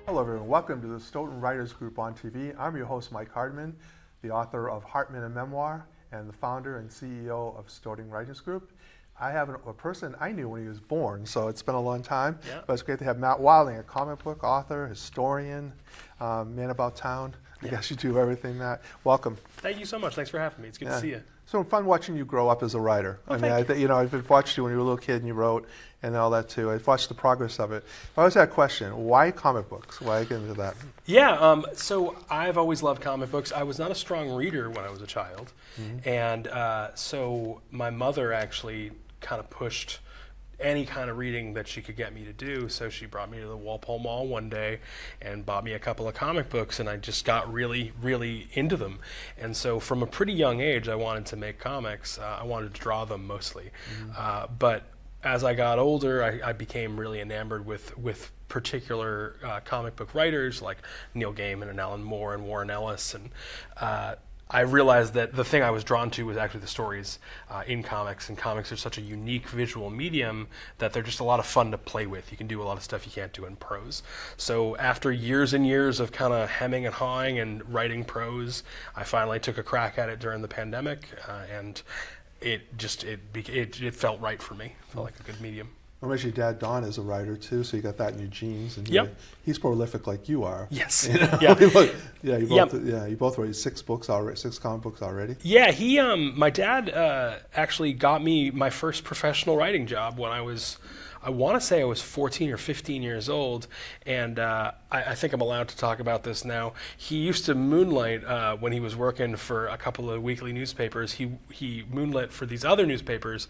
Hello everyone, welcome to the Stoughton Writers Group on TV. I'm your host Mike Hardman, the author of Hardman, a Memoir, and the founder and CEO of Stoughton Writers Group. I have a person I knew when he was born, so it's been a long time, but it's great to have Matt Wilding, a comic book author, historian, man about town. I guess you do everything, Matt. Welcome. Thank you so much. Thanks for having me. It's good to see you. So fun watching you grow up as a writer. Oh, I've watched you when you were a little kid and you wrote and all that too. I've watched the progress of it. I always had a question: why comic books? Why get into that? Yeah, so I've always loved comic books. I was not a strong reader when I was a child, and so my mother actually kind of pushed any kind of reading that she could get me to do. So she brought me to the Walpole Mall one day and bought me a couple of comic books, and I just got really, really into them. And so from a pretty young age, I wanted to make comics. I wanted to draw them mostly. But as I got older, I became really enamored with particular comic book writers like Neil Gaiman and Alan Moore and Warren Ellis, and I realized that the thing I was drawn to was actually the stories in comics, and comics are such a unique visual medium that they're just a lot of fun to play with. You can do a lot of stuff you can't do in prose. So after years and years of kind of hemming and hawing and writing prose, I finally took a crack at it during the pandemic, and it felt right for me. It felt like a good medium. Well, your dad, Don, is a writer too, so you got that in your genes. And he's prolific like you are. Yes. You know? You both wrote 6 books already, 6 comic books already. Yeah, my dad actually got me my first professional writing job when I want to say I was 14 or 15 years old, and I think I'm allowed to talk about this now. He used to moonlight when he was working for a couple of weekly newspapers. He moonlit for these other newspapers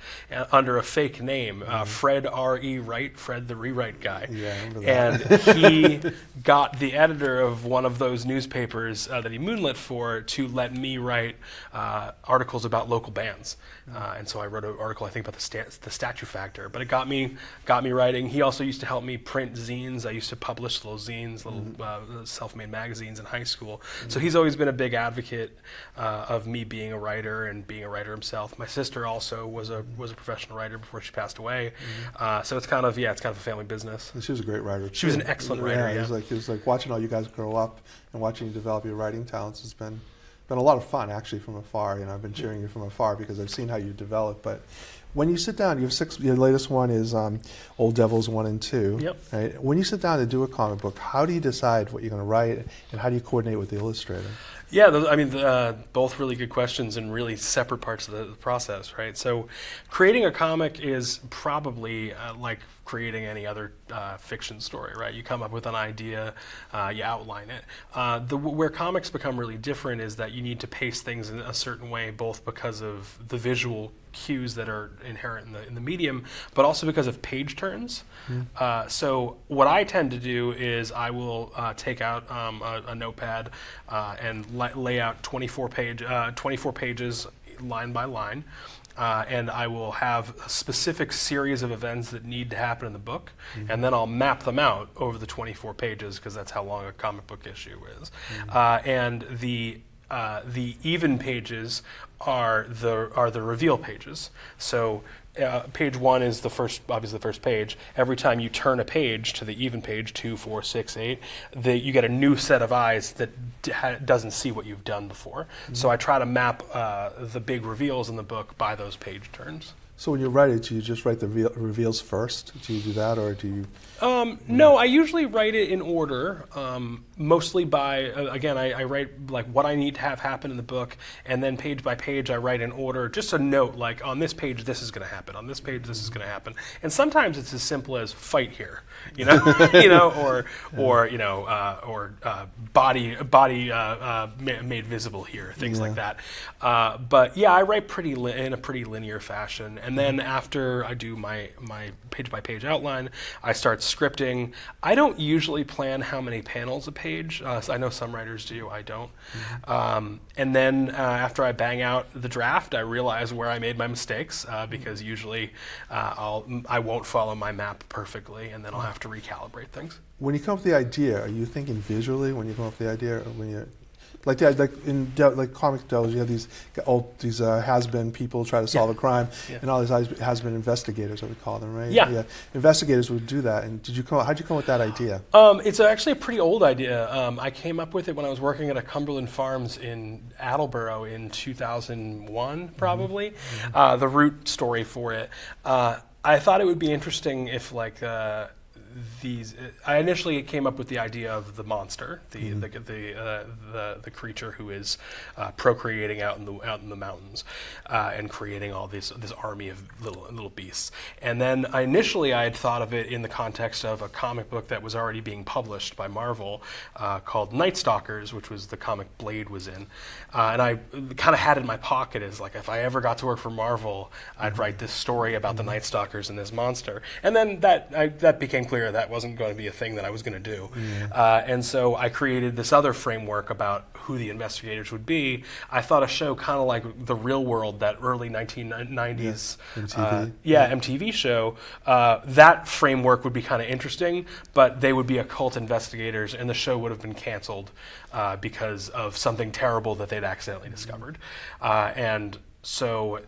under a fake name, Fred R.E. Wright, Fred the Rewrite Guy. Yeah, I remember that. And he got the editor of one of those newspapers that he moonlit for to let me write articles about local bands. And so I wrote an article, I think, about the Statue Factor. But it got me writing. He also used to help me print zines. I used to publish little zines, little self-made magazines in high school. So he's always been a big advocate of me being a writer and being a writer himself. My sister also was a professional writer before she passed away. So it's kind of a family business. And she was a great writer too. She was an excellent writer. It was like watching all you guys grow up and watching you develop your writing talents has been a lot of fun actually from afar. I've been cheering you from afar because I've seen how you develop. But when you sit down, you have 6. Your latest one is Old Devils 1 and 2. Yep. Right? When you sit down to do a comic book, how do you decide what you're going to write, and how do you coordinate with the illustrator? Yeah, both really good questions and really separate parts of the process, right? So creating a comic is probably like creating any other fiction story, right? You come up with an idea, you outline it. Where comics become really different is that you need to pace things in a certain way, both because of the visual cues that are inherent in the medium, but also because of page turns. So what I tend to do is I will take out a notepad and lay out 24 pages line by line. And I will have a specific series of events that need to happen in the book, and then I'll map them out over the 24 pages because that's how long a comic book issue is. And the even pages are the reveal pages. So page 1 is obviously the first page. Every time you turn a page to the even page, 2, 4, 6, 8, you get a new set of eyes that doesn't see what you've done before. So I try to map the big reveals in the book by those page turns. So when you write it, do you just write the reveals first? Do you do that, or do you? No, I usually write it in order, mostly by, again, I write like what I need to have happen in the book, and then page by page I write in order, just a note like on this page this is going to happen, on this page this is going to happen. And sometimes it's as simple as fight here, or body made visible here, things like that. But yeah, I write in a pretty linear fashion. And then after I do my page by page outline, I start scripting. I don't usually plan how many panels a page. I know some writers do, I don't. And then after I bang out the draft, I realize where I made my mistakes because usually I won't follow my map perfectly, and then I'll have to recalibrate things. When you come up with the idea, are you thinking visually when you come up with the idea, or when you? like comic shows, you have these has-been people try to solve a crime, and all these has-been investigators, what we call them, right? Yeah. Investigators would do that. And how'd you come with that idea? It's actually a pretty old idea. I came up with it when I was working at a Cumberland Farms in Attleboro in 2001, probably. The root story for it. I thought it would be interesting if I initially came up with the idea of the monster, the creature who is procreating out in the mountains and creating all this army of little beasts. And then I had thought of it in the context of a comic book that was already being published by Marvel called Night Stalkers, which was the comic Blade was in. And I kind of had it in my pocket as like, if I ever got to work for Marvel, I'd write this story about the Night Stalkers and this monster. And then that became clear that wasn't going to be a thing that I was going to do. And so I created this other framework about who the investigators would be. I thought a show kind of like The Real World, that early 1990s MTV show, that framework would be kind of interesting, but they would be occult investigators and the show would have been canceled because of something terrible that they'd accidentally discovered. And so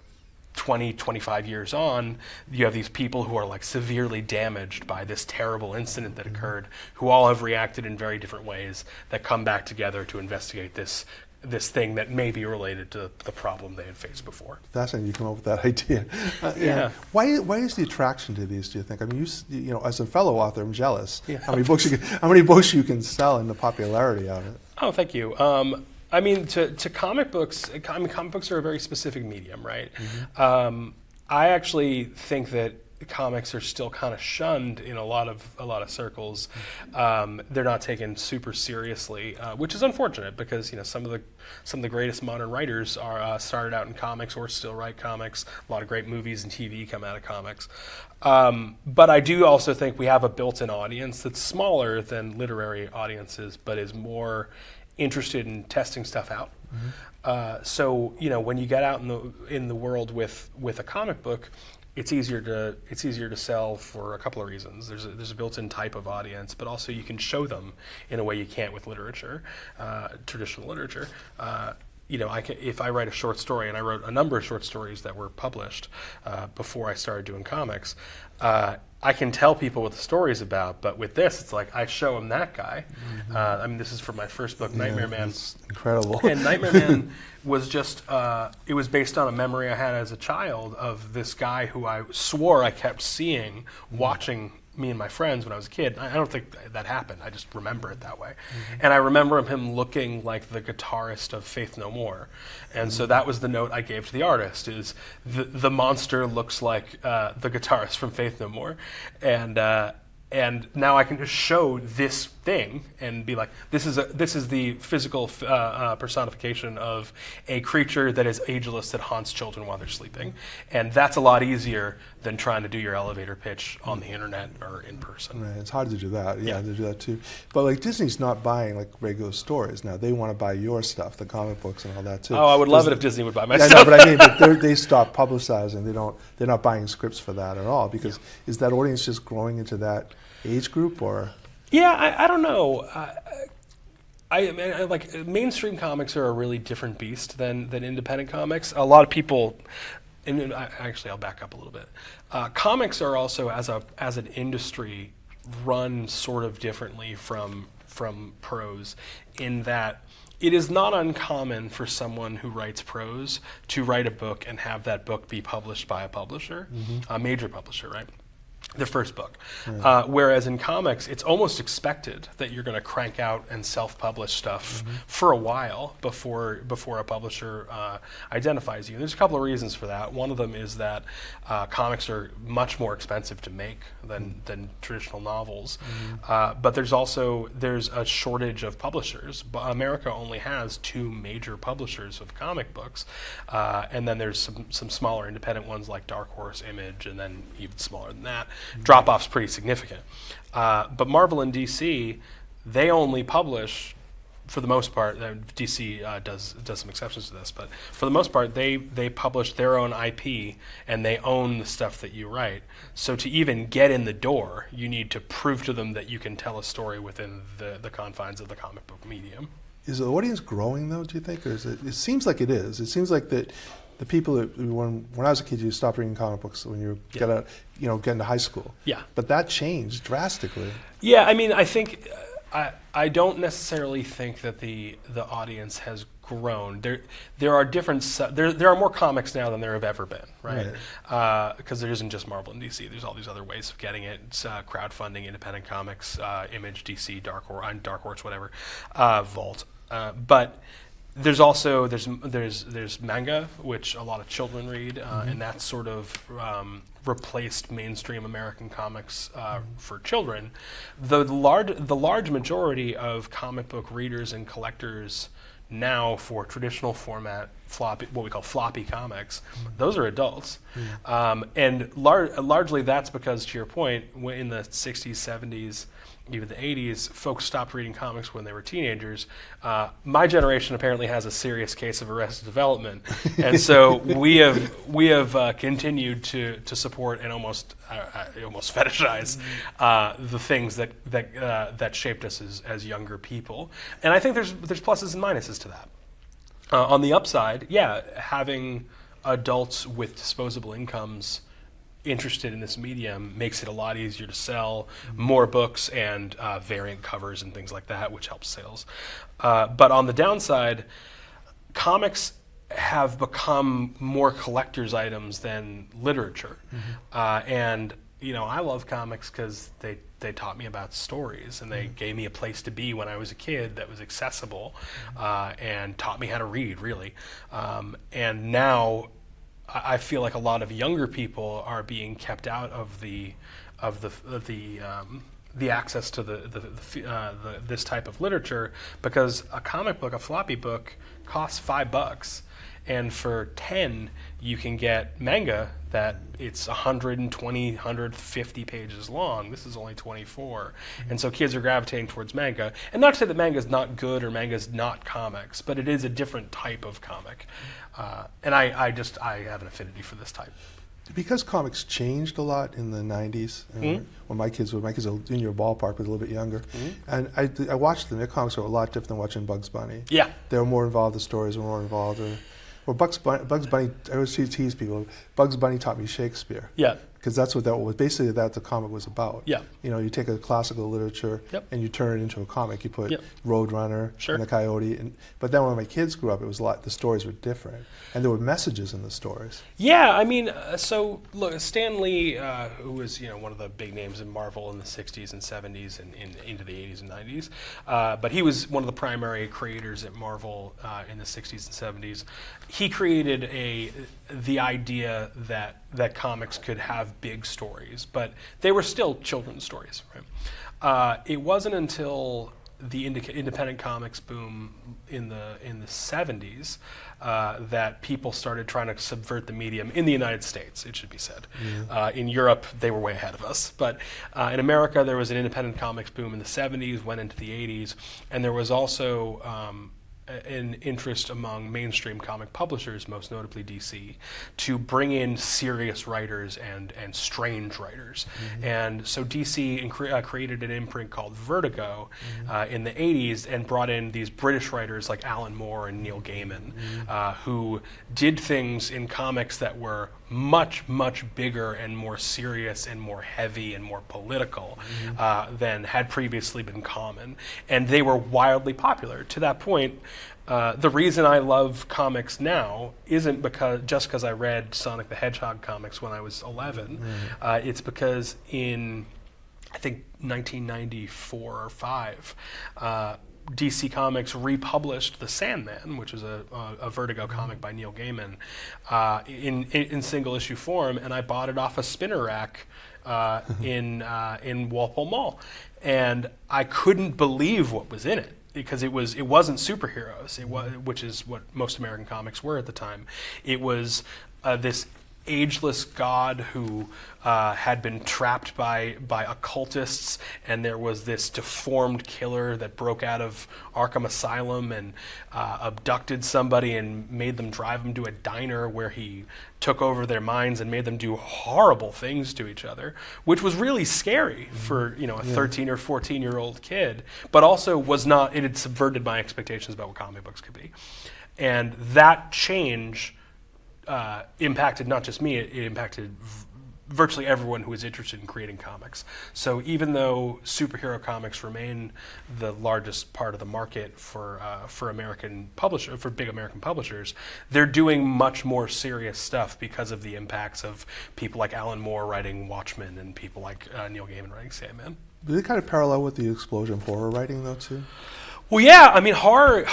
25 years on, you have these people who are like severely damaged by this terrible incident that occurred, who all have reacted in very different ways, that come back together to investigate this thing that may be related to the problem they had faced before. Fascinating you come up with that idea. Why is the attraction to these, do you think? I mean, you know, as a fellow author, I'm jealous. How many books you can sell and the popularity of it. Oh, thank you. I mean, to comic books, comic books are a very specific medium, right? I actually think that comics are still kind of shunned in a lot of circles. They're not taken super seriously, which is unfortunate because some of the greatest modern writers are started out in comics or still write comics. A lot of great movies and TV come out of comics. But I do also think we have a built-in audience that's smaller than literary audiences, but is more interested in testing stuff out. So when you get out in the world with a comic book, it's easier to sell for a couple of reasons. There's a built-in type of audience, but also you can show them in a way you can't with literature, traditional literature. If I write a short story, and I wrote a number of short stories that were published before I started doing comics, I can tell people what the story is about, but with this, it's like I show them that guy. I mean, this is from my first book, Nightmare Man. It's incredible. And Nightmare Man was just, it was based on a memory I had as a child of this guy who I swore I kept seeing watching me and my friends when I was a kid. I don't think that happened. I just remember it that way. And I remember him looking like the guitarist of Faith No More. And so that was the note I gave to the artist, is the monster looks like the guitarist from Faith No More. And now I can just show this thing and be like, this is the physical personification of a creature that is ageless that haunts children while they're sleeping, and that's a lot easier than trying to do your elevator pitch on the internet or in person. Right, it's hard to do that. Yeah, to do that too. But like Disney's not buying like regular stories now. They want to buy your stuff, the comic books and all that too. Oh, I would love it if Disney would buy my stuff. No, but I mean, they stop publicizing. They're not buying scripts for that at all because is that audience just growing into that age group or? Yeah, I don't know. I like mainstream comics are a really different beast than independent comics. A lot of people, and actually I'll back up a little bit. Comics are also as an industry run sort of differently from prose, in that it is not uncommon for someone who writes prose to write a book and have that book be published by a publisher, a major publisher, right? The first book. Right. Whereas in comics, it's almost expected that you're going to crank out and self-publish stuff for a while before a publisher identifies you. There's a couple of reasons for that. One of them is that comics are much more expensive to make than traditional novels. But there's a shortage of publishers. America only has 2 major publishers of comic books, and then there's some smaller independent ones like Dark Horse, Image, and then even smaller than that. Drop-off's pretty significant. But Marvel and DC, they only publish, for the most part, DC does some exceptions to this, but for the most part, they publish their own IP, and they own the stuff that you write. So to even get in the door, you need to prove to them that you can tell a story within the confines of the comic book medium. is the audience growing though? Do you think, or is it? It seems like it is. It seems like that the people that when I was a kid, you stopped reading comic books when you get out, get into high school. Yeah. But that changed drastically. Yeah, I mean, I think I don't necessarily think that the audience has grown. There are different there are more comics now than there have ever been, right? Because there isn't just Marvel and DC. There's all these other ways of getting it. It's, crowdfunding, independent comics, Image, DC, Dark Horse, whatever, Vault. But there's also there's manga, which a lot of children read, and that's sort of replaced mainstream American comics for children. The large majority of comic book readers and collectors now for traditional format what we call floppy comics, those are adults, and largely that's because, to your point, in the 60s, 70s, even the 80s, folks stopped reading comics when they were teenagers. My generation apparently has a serious case of Arrested Development, and so we have continued to support and almost fetishize the things that shaped us as younger people. And I think there's pluses and minuses to that. On the upside, having adults with disposable incomes interested in this medium makes it a lot easier to sell more books and variant covers and things like that, which helps sales. But on the downside, comics have become more collector's items than literature. And I love comics because they taught me about stories, and they gave me a place to be when I was a kid that was accessible, and taught me how to read, really. And now I feel like a lot of younger people are being kept out of the access to this type of literature, because a comic book, a floppy book, costs $5, and for 10 you can get manga that it's 120, 150 pages long. This is only 24, and so kids are gravitating towards manga. And not to say that manga is not good or manga is not comics, but it is a different type of comic. And I have an affinity for this type. Because comics changed a lot in the 90s, when my kids were in your ballpark, but a little bit younger, and I watched them. Their comics were a lot different than watching Bugs Bunny. Yeah, they were more involved. The stories were more involved. Or Bugs Bunny. I always tease people. Bugs Bunny taught me Shakespeare. Yeah. Because that's what that was. Basically, that the comic was about. Yeah. You take a classical literature and you turn it into a comic. You put Roadrunner and the Coyote. But then when my kids grew up, it was a lot. The stories were different, and there were messages in the stories. Yeah, I mean, so look, Stan Lee, who was one of the big names in Marvel in the 60s and 70s and into the 80s and 90s, but he was one of the primary creators at Marvel in the 60s and 70s. He created the idea that comics could have big stories, but they were still children's stories, right? It wasn't until the independent comics boom in the 70s that people started trying to subvert the medium in the United States, it should be said. In Europe, they were way ahead of us. But in America, there was an independent comics boom in the 70s, went into the 80s, and there was also an interest among mainstream comic publishers, most notably DC, to bring in serious writers and strange writers. And so DC created an imprint called Vertigo in the 80s and brought in these British writers like Alan Moore and Neil Gaiman, who did things in comics that were much, much bigger and more serious and more heavy and more political than had previously been common. And they were wildly popular. To that point, the reason I love comics now isn't just because I read Sonic the Hedgehog comics when I was 11. It's because in, I think, 1994 or 5, DC Comics republished The Sandman, which is a Vertigo comic by Neil Gaiman, in single issue form, and I bought it off a spinner rack in Walpole Mall, and I couldn't believe what was in it, because it wasn't superheroes, which is what most American comics were at the time. It was this ageless god who had been trapped by occultists, and there was this deformed killer that broke out of Arkham Asylum and abducted somebody and made them drive them to a diner where he took over their minds and made them do horrible things to each other, which was really scary for a 13 or 14-year-old kid, but also it had subverted my expectations about what comic books could be. And that change impacted not just me, it impacted virtually everyone who was interested in creating comics. So even though superhero comics remain the largest part of the market for big American publishers, they're doing much more serious stuff because of the impacts of people like Alan Moore writing Watchmen and people like Neil Gaiman writing Sandman. Do they kind of parallel with the explosion of horror writing, though, too? Well, yeah. I mean, horror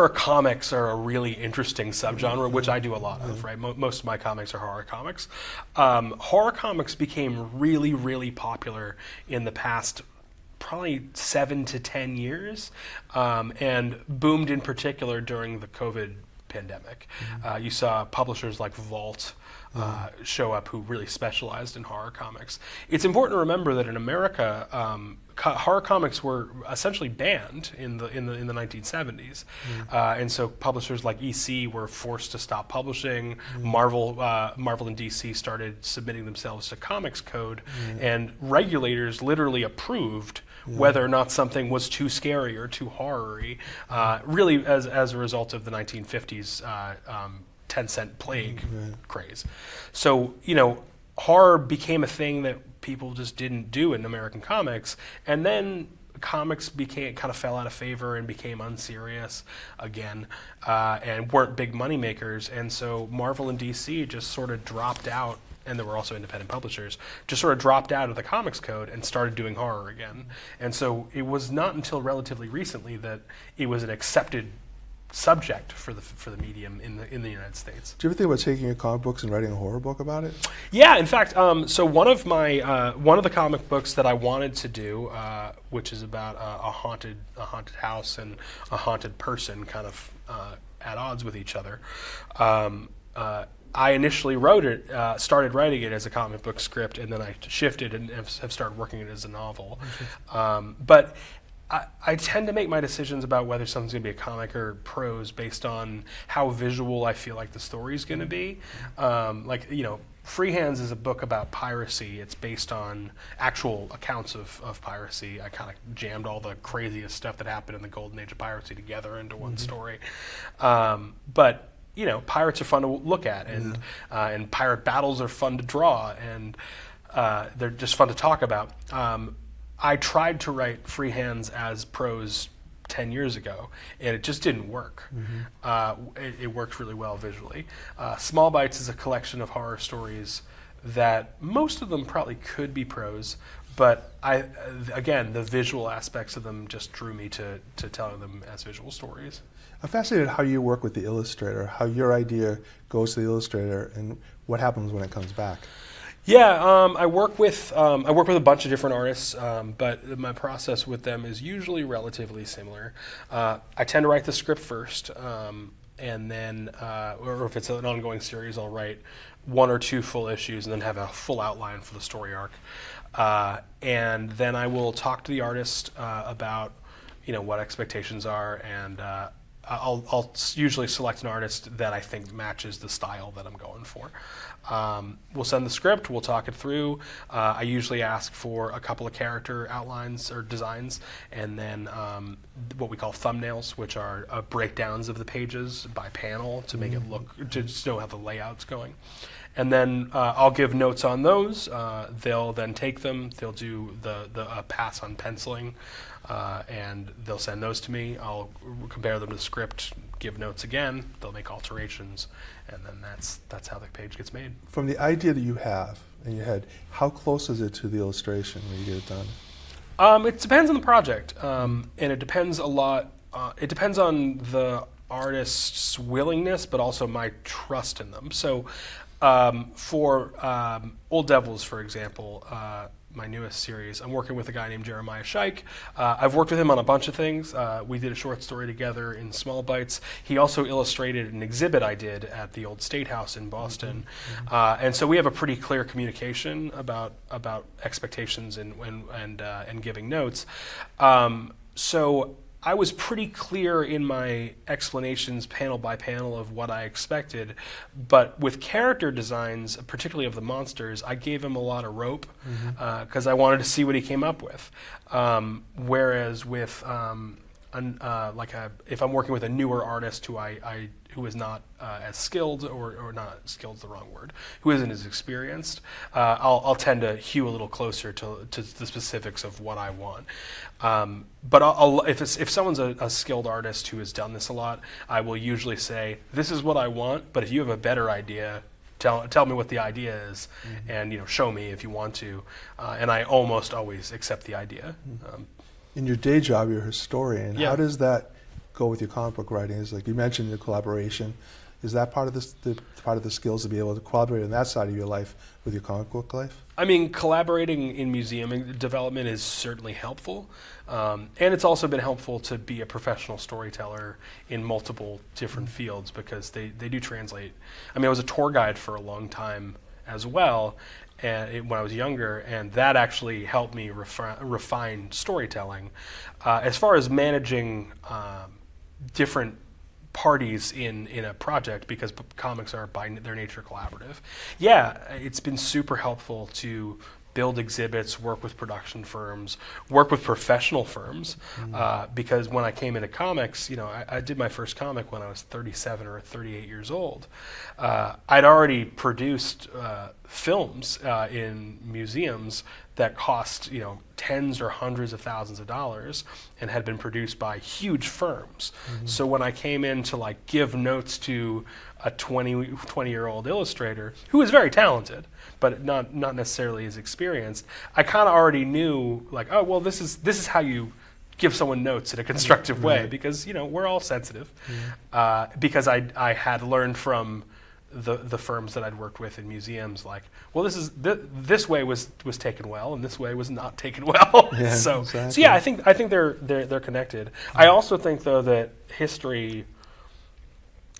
comics are a really interesting subgenre, which I do a lot of. Right, most of my comics are horror comics. Horror comics became really, really popular in the past probably 7 to 10 years, and boomed in particular during the COVID pandemic. You saw publishers like Vault show up who really specialized in horror comics. It's important to remember that in America, horror comics were essentially banned in the 1970s, and so publishers like EC were forced to stop publishing. Marvel and DC started submitting themselves to Comics Code, and regulators literally approved whether or not something was too scary or too horror-y, really as a result of the 1950s 10-cent plague craze. So, horror became a thing that people just didn't do in American comics, and then comics kind of fell out of favor and became unserious again, and weren't big money makers, and so Marvel and DC just sort of dropped out, and there were also independent publishers, just sort of dropped out of the Comics Code and started doing horror again. And so it was not until relatively recently that it was an accepted subject for the medium in the United States. Do you ever think about taking your comic books and writing a horror book about it? Yeah, in fact, so one of the comic books that I wanted to do, which is about a haunted house and a haunted person, kind of at odds with each other. I initially started writing it as a comic book script, and then I shifted and have started working it as a novel. But I tend to make my decisions about whether something's going to be a comic or prose based on how visual I feel like the story's going to be. Freehands is a book about piracy. It's based on actual accounts of piracy. I kind of jammed all the craziest stuff that happened in the golden age of piracy together into one story. But pirates are fun to look at, and pirate battles are fun to draw, and they're just fun to talk about. I tried to write Freehands as prose 10 years ago, and it just didn't work. It worked really well visually. Small Bites is a collection of horror stories that most of them probably could be prose, but again, the visual aspects of them just drew me to telling them as visual stories. I'm fascinated how you work with the illustrator, how your idea goes to the illustrator, and what happens when it comes back. Yeah, I work with a bunch of different artists, but my process with them is usually relatively similar. I tend to write the script first, and then, or if it's an ongoing series, I'll write 1 or 2 full issues and then have a full outline for the story arc. And then I will talk to the artist about what expectations are, and I'll usually select an artist that I think matches the style that I'm going for. We'll send the script, we'll talk it through. I usually ask for a couple of character outlines or designs, and then what we call thumbnails, which are breakdowns of the pages by panel to make it look, to just know how the layout's going. And then I'll give notes on those. They'll then take them, they'll do the pass on penciling, and they'll send those to me. I'll compare them to the script, give notes again, they'll make alterations, and then that's how the page gets made. From the idea that you have in your head, how close is it to the illustration when you get it done? It depends on the project, and it depends a lot. It depends on the artist's willingness, but also my trust in them. So for Old Devils, for example, my newest series. I'm working with a guy named Jeremiah Scheich. I've worked with him on a bunch of things. We did a short story together in Small Bites. He also illustrated an exhibit I did at the old State House in Boston. And so we have a pretty clear communication about expectations and giving notes. So I was pretty clear in my explanations panel by panel of what I expected, but with character designs, particularly of the monsters, I gave him a lot of rope because I wanted to see what he came up with. Whereas with if I'm working with a newer artist who is not as skilled, or not skilled is the wrong word, who isn't as experienced, I'll tend to hew a little closer to the specifics of what I want. But if someone's a skilled artist who has done this a lot, I will usually say, this is what I want, but if you have a better idea, tell me what the idea is, and show me if you want to. And I almost always accept the idea. In your day job, you're a historian. Yeah. How does that go with your comic book writing? Is like you mentioned the collaboration. Is that part of the skills to be able to collaborate on that side of your life with your comic book life? I mean, collaborating in museum development is certainly helpful, and it's also been helpful to be a professional storyteller in multiple different fields because they do translate. I mean, I was a tour guide for a long time as well, and when I was younger, and that actually helped me refine storytelling. As far as managing different parties in a project, because comics are by their nature collaborative. Yeah, it's been super helpful to build exhibits, work with production firms, work with professional firms, because when I came into comics, I did my first comic when I was 37 or 38 years old. I'd already produced films in museums that cost tens or hundreds of thousands of dollars and had been produced by huge firms. So when I came in to give notes to a 20-year-old illustrator who was very talented but not necessarily as experienced, I kind of already knew oh well, this is how you give someone notes in a constructive way, because we're all sensitive. Because I had learned from the firms that I'd worked with in museums, well, this way was taken well, and this way was not taken well. Yeah, so exactly. yeah, I think they're connected. I also think though that history,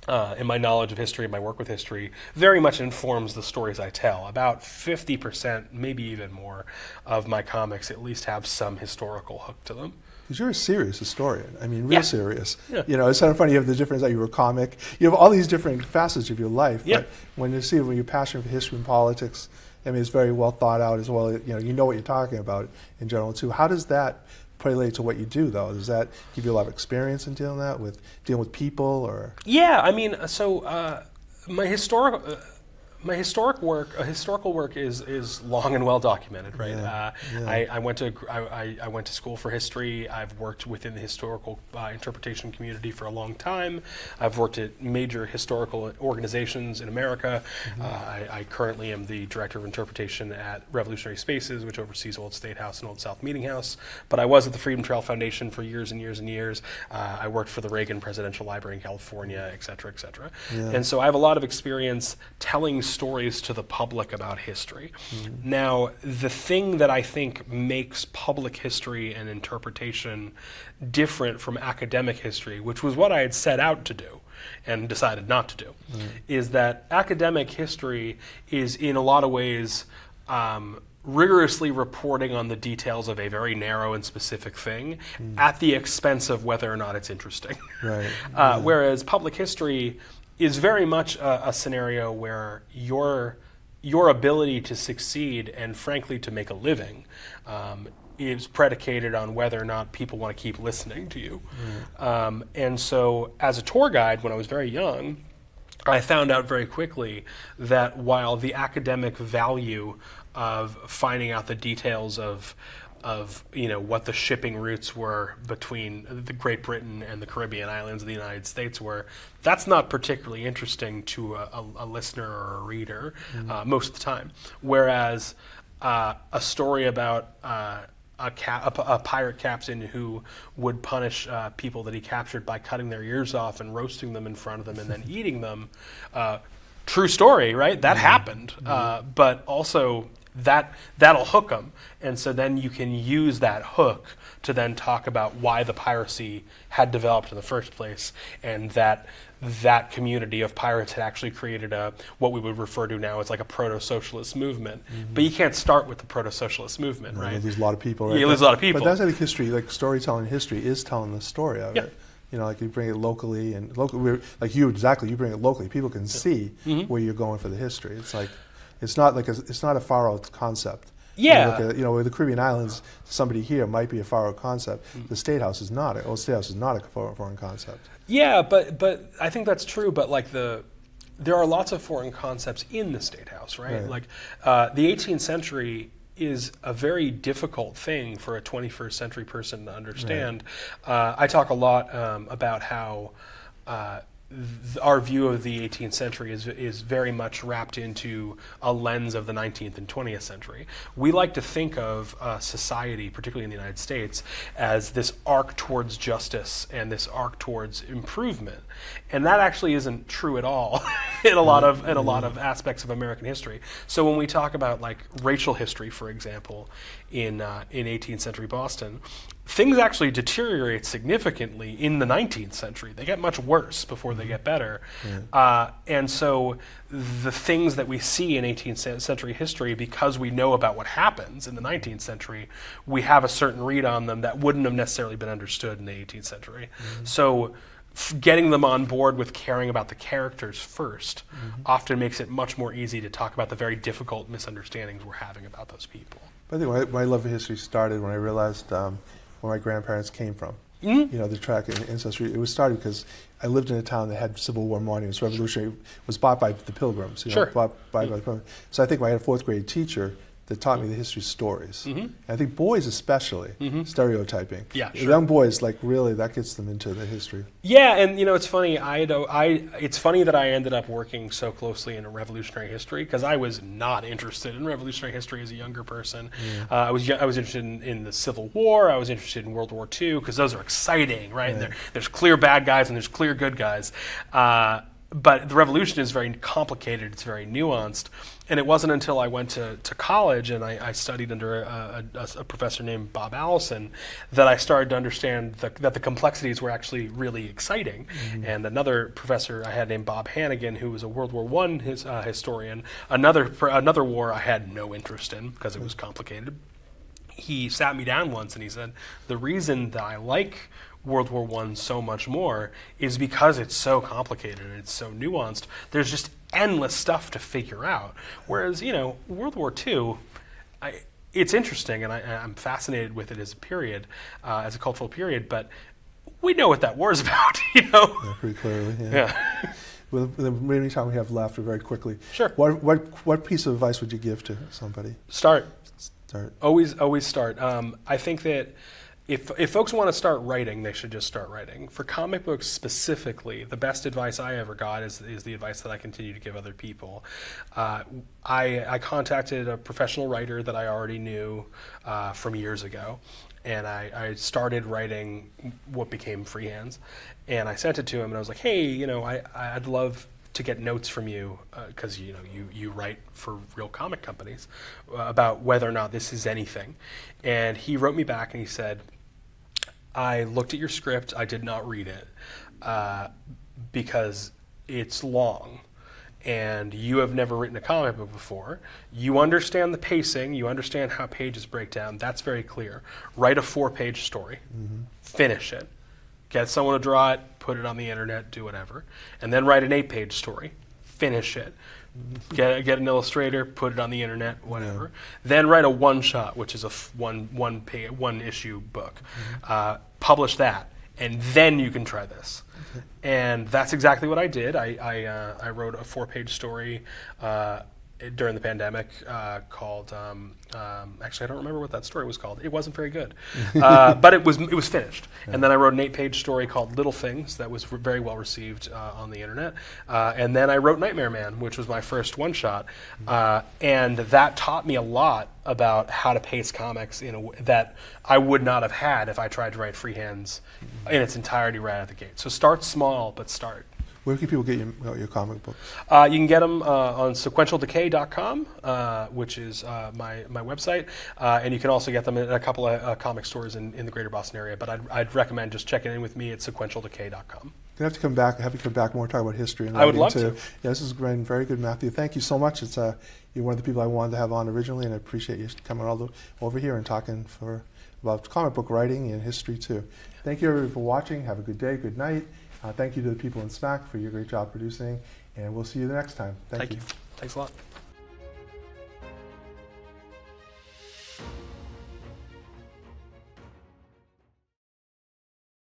in my knowledge of history and my work with history, very much informs the stories I tell. About 50%, maybe even more, of my comics at least have some historical hook to them. Because you're a serious historian. I mean, real serious. Yeah. It's kind of funny. You have the difference that you were a comic. You have all these different facets of your life. Yeah. But when you're passionate for history and politics, I mean, it's very well thought out as well. You know what you're talking about in general too. How does that relate to what you do, though? Does that give you a lot of experience in dealing with people, or? Yeah, I mean, so my historical work is long and well documented, right? I went to school for history. I've worked within the historical interpretation community for a long time. I've worked at major historical organizations in America. I currently am the director of interpretation at Revolutionary Spaces, which oversees Old State House and Old South Meeting House. But I was at the Freedom Trail Foundation for years and years and years. I worked for the Reagan Presidential Library in California, et cetera, et cetera. Yeah. And so I have a lot of experience telling stories to the public about history. Now, the thing that I think makes public history and interpretation different from academic history, which was what I had set out to do and decided not to do, is that academic history is in a lot of ways rigorously reporting on the details of a very narrow and specific thing at the expense of whether or not it's interesting. Right. Whereas public history is very much a scenario where your ability to succeed and, frankly, to make a living is predicated on whether or not people want to keep listening to you. And so, as a tour guide, when I was very young, I found out very quickly that while the academic value of finding out the details of what the shipping routes were between the Great Britain and the Caribbean islands of the United States were, that's not particularly interesting to a listener or a reader most of the time. Whereas a story about a pirate captain who would punish people that he captured by cutting their ears off and roasting them in front of them and then eating them, true story, right? That happened. But also that'll hook them. And so then you can use that hook to then talk about why the piracy had developed in the first place, and that community of pirates had actually created what we would refer to now as like a proto-socialist movement. But you can't start with the proto-socialist movement, right? You lose a lot of people, right? Yeah, you lose a lot of people. But that's, I think, history, like storytelling history is telling the story of it. You know, like you bring it locally, and like you bring it locally. People can see where you're going for the history. It's like, it's not a far out concept. Yeah. With the Caribbean islands, somebody here might be a far out concept. The State House is not. Old State House is not a foreign concept. Yeah, but I think that's true. But like there are lots of foreign concepts in the State House, right? Like the 18th century is a very difficult thing for a 21st century person to understand. I talk a lot about how our view of the 18th century is very much wrapped into a lens of the 19th and 20th century. We like to think of society, particularly in the United States, as this arc towards justice and this arc towards improvement, and that actually isn't true at all in a lot of aspects of American history. So when we talk about like racial history, for example, in 18th century Boston, things actually deteriorate significantly in the 19th century. They get much worse before they get better. And so the things that we see in 18th century history, because we know about what happens in the 19th century, we have a certain read on them that wouldn't have necessarily been understood in the 18th century. So getting them on board with caring about the characters first often makes it much more easy to talk about the very difficult misunderstandings we're having about those people. I think my love of history started when I realized where my grandparents came from. The track and ancestry. It was started because I lived in a town that had Civil War monuments. Revolutionary was bought by the Pilgrims. Bought by the Pilgrims. So I think I had a fourth grade teacher that taught me the history stories. And I think boys especially, stereotyping. Yeah, sure. Young boys, like really, that gets them into the history. Yeah, and it's funny. It's funny that I ended up working so closely in revolutionary history, because I was not interested in revolutionary history as a younger person. I was interested in the Civil War. I was interested in World War II, because those are exciting, right? And there's clear bad guys and there's clear good guys. But the revolution is very complicated. It's very nuanced. And it wasn't until I went to college and I studied under a professor named Bob Allison that I started to understand that the complexities were actually really exciting. And another professor I had named Bob Hannigan, who was a World War I historian, another war I had no interest in because it was complicated. He sat me down once and he said, the reason that I like World War I so much more is because it's so complicated and it's so nuanced. There's just endless stuff to figure out. Whereas, World War II, it's interesting, and I'm fascinated with it as a period, as a cultural period, but we know what that war is about, Yeah, pretty clearly, yeah. Well, the remaining time we have left, very quickly. Sure. What piece of advice would you give to somebody? Start. Always start. I think that if folks want to start writing, they should just start writing. For comic books specifically, the best advice I ever got is the advice that I continue to give other people. I contacted a professional writer that I already knew from years ago, and I started writing what became Freehands, and I sent it to him, and I was like, hey, I'd love to get notes from you, because you write for real comic companies, about whether or not this is anything. And he wrote me back and he said, I looked at your script, I did not read it, because it's long, and you have never written a comic book before. You understand the pacing, you understand how pages break down, that's very clear. Write a 4-page story, finish it, get someone to draw it, put it on the internet, do whatever, and then write an 8-page story, finish it, get an illustrator, put it on the internet, whatever. Then write a one-shot, which is a one-issue book. Publish that, and then you can try this. And that's exactly what I did. I wrote a 4-page story during the pandemic called actually I don't remember what that story was called. It wasn't very good, but it was finished. And then I wrote an 8-page story called Little Things that was very well received on the internet. And then I wrote Nightmare Man, which was my first one-shot, and that taught me a lot about how to pace comics in a way that I would not have had if I tried to write Freehands in its entirety right out of the gate. So start small, but start. Where can people get your comic books? You can get them on sequentialdecay.com, which is my website, and you can also get them at a couple of comic stores in the greater Boston area. But I'd recommend just checking in with me at sequentialdecay.com. You have to come back. Have you come back more, talk about history and I would love too. to. Yeah, this has been very good, Matthew. Thank you so much. It's you're one of the people I wanted to have on originally, and I appreciate you coming over here and talking about comic book writing and history too. Thank you everybody for watching. Have a good day, good night. Thank you to the people in SMAC for your great job producing, and we'll see you the next time. Thank you. Thanks a lot.